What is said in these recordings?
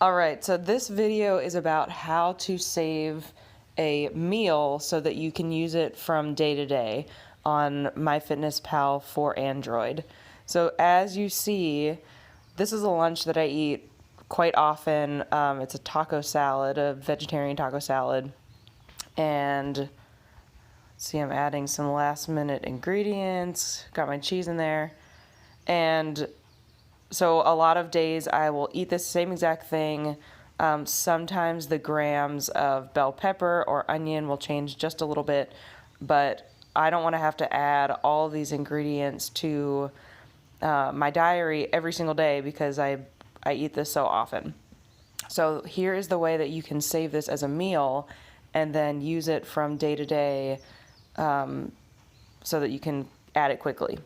All right, so this video is about how to save a meal so that you can use it from day to day on MyFitnessPal for Android. So as you see, this is a lunch that I eat quite often. It's a taco salad, a vegetarian taco salad. And see, I'm adding some last minute ingredients, got my cheese in there. And so a lot of days I will eat this same exact thing. Sometimes the grams of bell pepper or onion will change just a little bit, but I don't want to have to add all of these ingredients to my diary every single day because I eat this so often. So here is the way that you can save this as a meal and then use it from day to day so that you can add it quickly.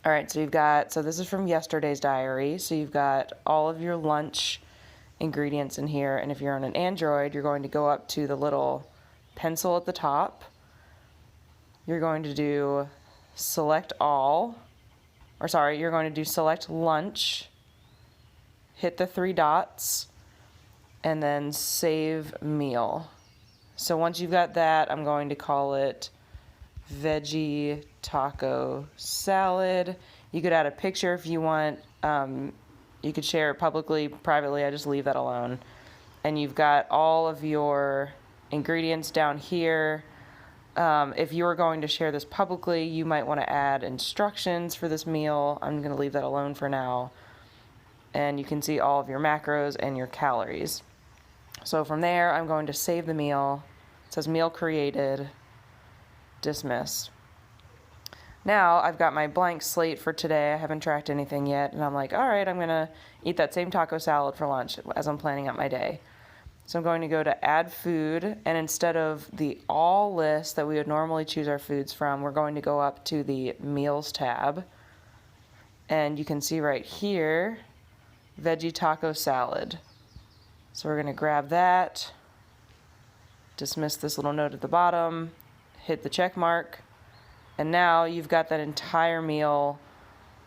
All right, so this is from yesterday's diary. So you've got all of your lunch ingredients in here. And if you're on an Android, you're going to go up to the little pencil at the top. You're going to do select all, you're going to do select lunch, hit the three dots, and then save meal. So once you've got that, I'm going to call it veggie taco salad. You could add a picture if you want. You could share it publicly, privately. I just leave that alone. And you've got all of your ingredients down here. If you were going to share this publicly, you might want to add instructions for this meal. I'm going to leave that alone for now. And you can see all of your macros and your calories. So from there, I'm going to save the meal. It says meal created. Dismiss. Now I've got my blank slate for today. I haven't tracked anything yet, and I'm like, all right, I'm gonna eat that same taco salad for lunch as I'm planning out my day. So I'm going to go to add food, and instead of the all list that we would normally choose our foods from, we're going to go up to the meals tab, and you can see right here, veggie taco salad. So we're gonna grab that, dismiss this little note at the bottom, hit the check mark, and now you've got that entire meal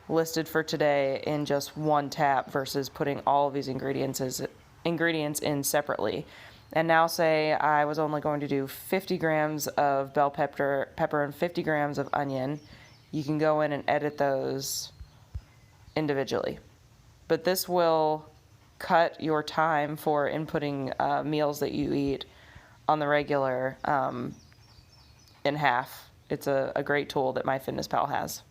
listed for today in just one tap versus putting all of these ingredients in separately. And now say I was only going to do 50 grams of bell pepper and 50 grams of onion. You can go in and edit those individually. But this will cut your time for inputting meals that you eat on the regular in half. It's a great tool that MyFitnessPal has.